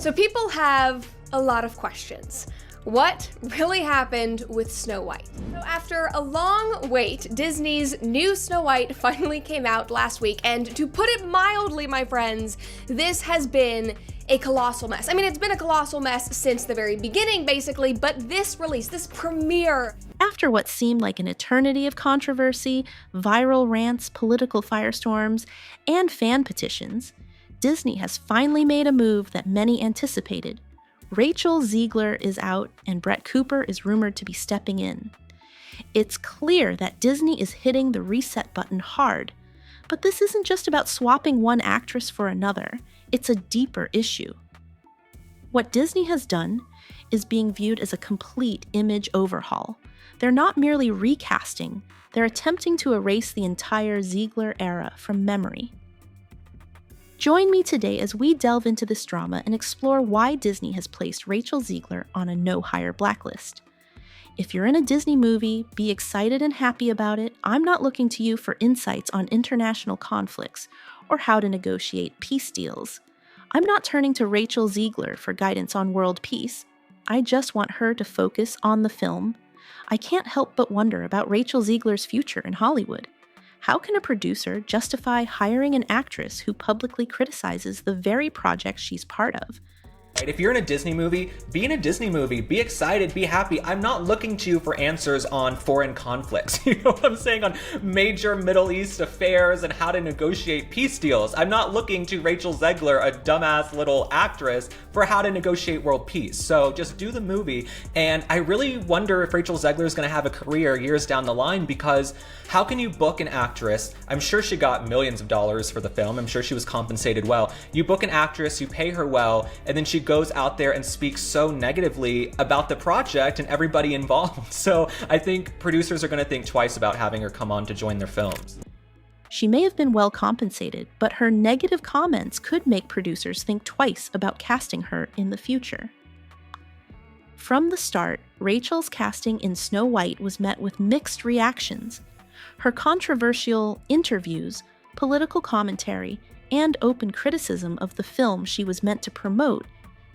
So people have a lot of questions. What really happened with Snow White? So after a long wait, Disney's new Snow White finally came out last week, and to put it mildly, my friends, this has been a colossal mess. I mean, it's been a colossal mess since the very beginning, basically, but this release, this premiere. After what seemed like an eternity of controversy, viral rants, political firestorms, and fan petitions, Disney has finally made a move that many anticipated. Rachel Zegler is out, and Brett Cooper is rumored to be stepping in. It's clear that Disney is hitting the reset button hard, but this isn't just about swapping one actress for another. It's a deeper issue. What Disney has done is being viewed as a complete image overhaul. They're not merely recasting, they're attempting to erase the entire Zegler era from memory. Join me today as we delve into this drama and explore why Disney has placed Rachel Zegler on a no-hire blacklist. If you're in a Disney movie, be excited and happy about it. I'm not looking to you for insights on international conflicts or how to negotiate peace deals. I'm not turning to Rachel Zegler for guidance on world peace. I just want her to focus on the film. I can't help but wonder about Rachel Zegler's future in Hollywood. How can a producer justify hiring an actress who publicly criticizes the very project she's part of? If you're in a Disney movie, be in a Disney movie. Be excited, be happy. I'm not looking to you for answers on foreign conflicts. You know what I'm saying? On major Middle East affairs and how to negotiate peace deals. I'm not looking to Rachel Zegler, a dumbass little actress, for how to negotiate world peace. So just do the movie. And I really wonder if Rachel Zegler is going to have a career years down the line, because how can you book an actress? I'm sure she got millions of dollars for the film. I'm sure she was compensated well. You book an actress, you pay her well, and then she goes out there and speaks so negatively about the project and everybody involved. So I think producers are going to think twice about having her come on to join their films. She may have been well compensated, but her negative comments could make producers think twice about casting her in the future. From the start, Rachel's casting in Snow White was met with mixed reactions. Her controversial interviews, political commentary, and open criticism of the film she was meant to promote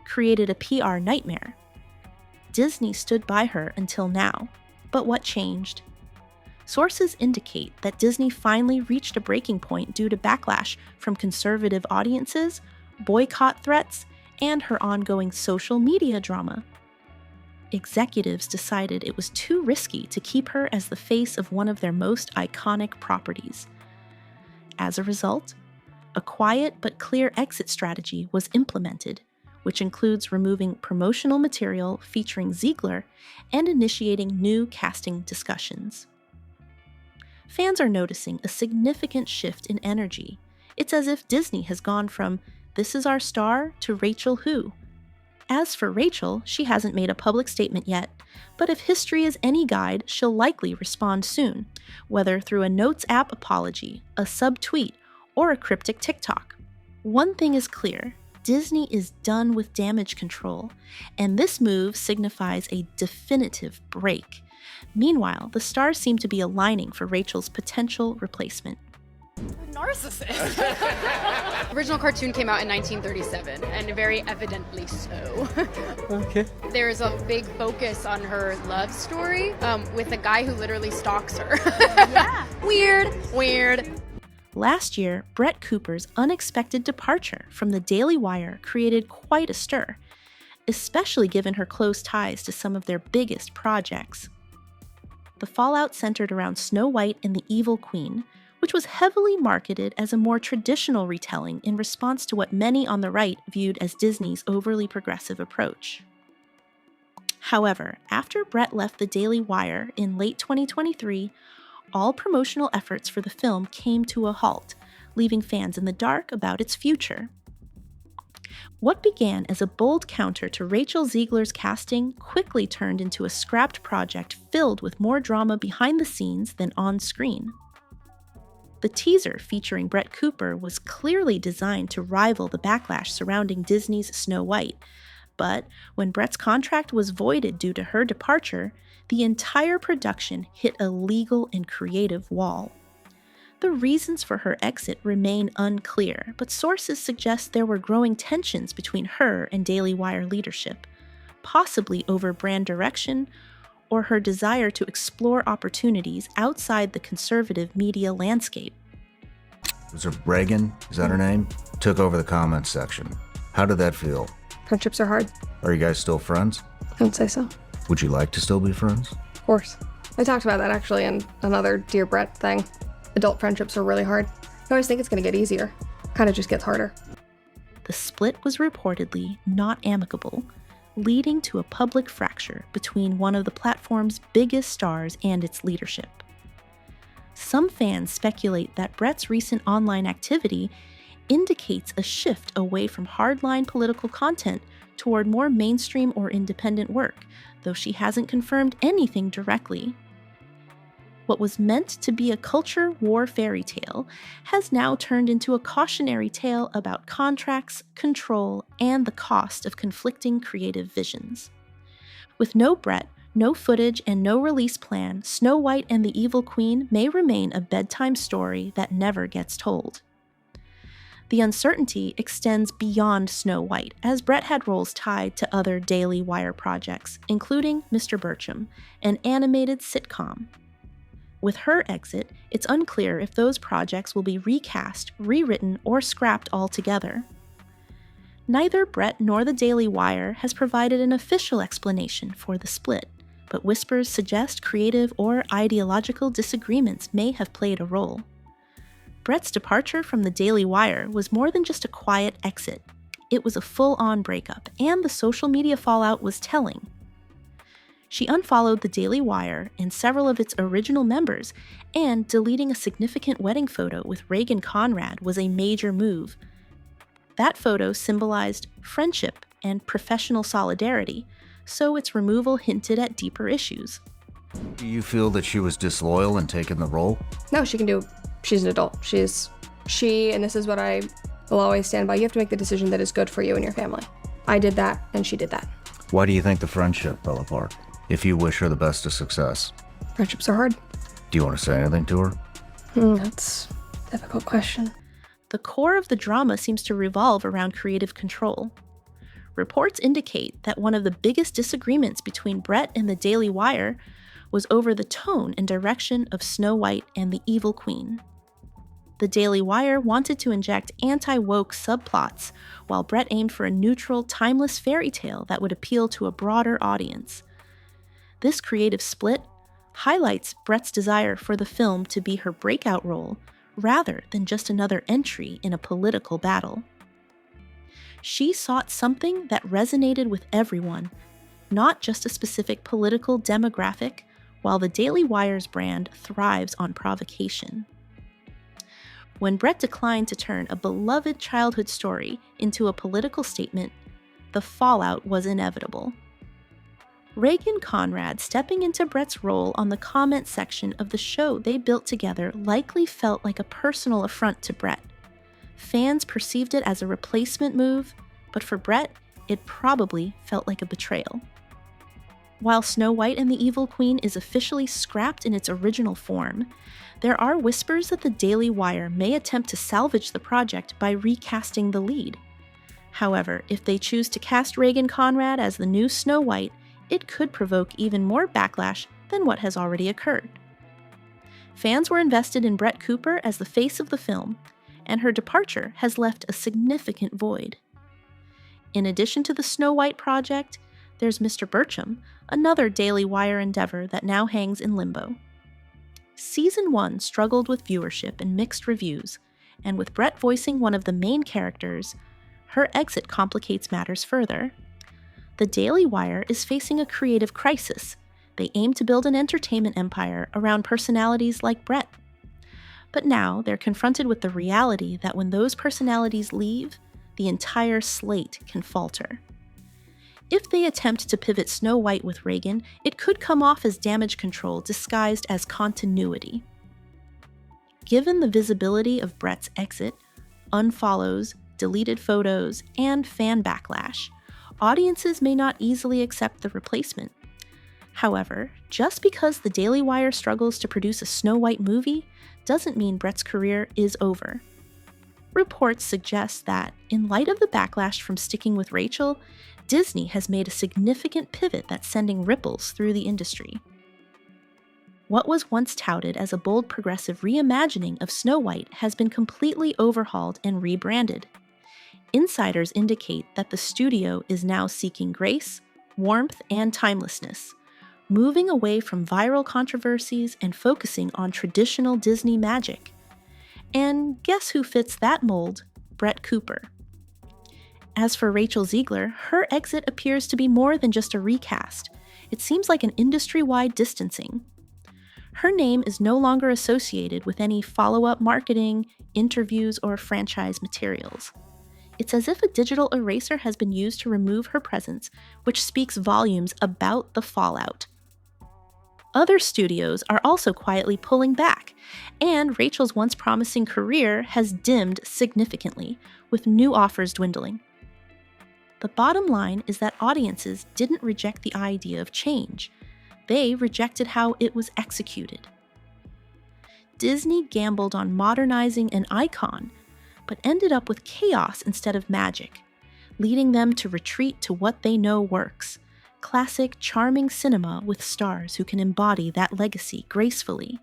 created a PR nightmare. Disney stood by her until now, but what changed? Sources indicate that Disney finally reached a breaking point due to backlash from conservative audiences, boycott threats, and her ongoing social media drama. Executives decided it was too risky to keep her as the face of one of their most iconic properties. As a result, a quiet but clear exit strategy was implemented, which includes removing promotional material featuring Zegler and initiating new casting discussions. Fans are noticing a significant shift in energy. It's as if Disney has gone from "this is our star" to "Rachel who?" As for Rachel, she hasn't made a public statement yet, but if history is any guide, she'll likely respond soon, whether through a Notes app apology, a sub-tweet, or a cryptic TikTok. One thing is clear. Disney is done with damage control, and this move signifies a definitive break. Meanwhile, the stars seem to be aligning for Rachel's potential replacement. Narcissist. The original cartoon came out in 1937, and very evidently so. Okay. There's a big focus on her love story with a guy who literally stalks her. Yeah. Weird. Last year, Brett Cooper's unexpected departure from the Daily Wire created quite a stir, especially given her close ties to some of their biggest projects. The fallout centered around Snow White and the Evil Queen, which was heavily marketed as a more traditional retelling in response to what many on the right viewed as Disney's overly progressive approach. However, after Brett left the Daily Wire in late 2023, all promotional efforts for the film came to a halt, leaving fans in the dark about its future. What began as a bold counter to Rachel Zegler's casting quickly turned into a scrapped project filled with more drama behind the scenes than on screen. The teaser featuring Brett Cooper was clearly designed to rival the backlash surrounding Disney's Snow White, but when Brett's contract was voided due to her departure, the entire production hit a legal and creative wall. The reasons for her exit remain unclear, but sources suggest there were growing tensions between her and Daily Wire leadership, possibly over brand direction or her desire to explore opportunities outside the conservative media landscape. Was it Reagan, is that her name? Took over the comments section. How did that feel? Friendships are hard. Are you guys still friends? I would say so. Would you like to still be friends? Of course. I talked about that actually in another Dear Brett thing. Adult friendships are really hard. I always think it's going to get easier. Kind of just gets harder. The split was reportedly not amicable, leading to a public fracture between one of the platform's biggest stars and its leadership. Some fans speculate that Brett's recent online activity indicates a shift away from hardline political content toward more mainstream or independent work, though she hasn't confirmed anything directly. What was meant to be a culture war fairy tale has now turned into a cautionary tale about contracts, control, and the cost of conflicting creative visions. With no Brett, no footage, and no release plan, Snow White and the Evil Queen may remain a bedtime story that never gets told. The uncertainty extends beyond Snow White, as Brett had roles tied to other Daily Wire projects, including Mr. Bertram, an animated sitcom. With her exit, it's unclear if those projects will be recast, rewritten, or scrapped altogether. Neither Brett nor the Daily Wire has provided an official explanation for the split, but whispers suggest creative or ideological disagreements may have played a role. Brett's departure from the Daily Wire was more than just a quiet exit. It was a full-on breakup, and the social media fallout was telling. She unfollowed the Daily Wire and several of its original members, and deleting a significant wedding photo with Reagan Conrad was a major move. That photo symbolized friendship and professional solidarity, so its removal hinted at deeper issues. Do you feel that she was disloyal in taking the role? No, she's an adult. And this is what I will always stand by. You have to make the decision that is good for you and your family. I did that, and she did that. Why do you think the friendship fell apart? If you wish her the best of success. Friendships are hard. Do you want to say anything to her? That's a difficult question. The core of the drama seems to revolve around creative control. Reports indicate that one of the biggest disagreements between Brett and the Daily Wire was over the tone and direction of Snow White and the Evil Queen. The Daily Wire wanted to inject anti-woke subplots, while Brett aimed for a neutral, timeless fairy tale that would appeal to a broader audience. This creative split highlights Brett's desire for the film to be her breakout role, rather than just another entry in a political battle. She sought something that resonated with everyone, not just a specific political demographic, while the Daily Wire's brand thrives on provocation. When Brett declined to turn a beloved childhood story into a political statement, the fallout was inevitable. Reagan Conrad stepping into Brett's role on the comment section of the show they built together likely felt like a personal affront to Brett. Fans perceived it as a replacement move, but for Brett, it probably felt like a betrayal. While Snow White and the Evil Queen is officially scrapped in its original form, there are whispers that the Daily Wire may attempt to salvage the project by recasting the lead. However, if they choose to cast Reagan Conrad as the new Snow White, it could provoke even more backlash than what has already occurred. Fans were invested in Brett Cooper as the face of the film, and her departure has left a significant void. In addition to the Snow White project, there's Mr. Bertram, another Daily Wire endeavor that now hangs in limbo. Season 1 struggled with viewership and mixed reviews, and with Brett voicing one of the main characters, her exit complicates matters further. The Daily Wire is facing a creative crisis. They aim to build an entertainment empire around personalities like Brett. But now they're confronted with the reality that when those personalities leave, the entire slate can falter. If they attempt to pivot Snow White with Reagan, it could come off as damage control disguised as continuity. Given the visibility of Brett's exit, unfollows, deleted photos, and fan backlash, audiences may not easily accept the replacement. However, just because the Daily Wire struggles to produce a Snow White movie doesn't mean Brett's career is over. Reports suggest that, in light of the backlash from sticking with Rachel, Disney has made a significant pivot that's sending ripples through the industry. What was once touted as a bold progressive reimagining of Snow White has been completely overhauled and rebranded. Insiders indicate that the studio is now seeking grace, warmth, and timelessness, moving away from viral controversies and focusing on traditional Disney magic. And guess who fits that mold? Brett Cooper. As for Rachel Zegler, her exit appears to be more than just a recast. It seems like an industry-wide distancing. Her name is no longer associated with any follow-up marketing, interviews, or franchise materials. It's as if a digital eraser has been used to remove her presence, which speaks volumes about the fallout. Other studios are also quietly pulling back, and Rachel's once promising career has dimmed significantly, with new offers dwindling. The bottom line is that audiences didn't reject the idea of change. They rejected how it was executed. Disney gambled on modernizing an icon, but ended up with chaos instead of magic, leading them to retreat to what they know works: classic, charming cinema with stars who can embody that legacy gracefully.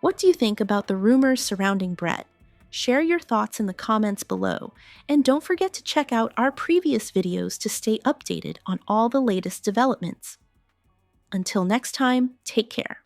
What do you think about the rumors surrounding Brett? Share your thoughts in the comments below, and don't forget to check out our previous videos to stay updated on all the latest developments. Until next time, take care.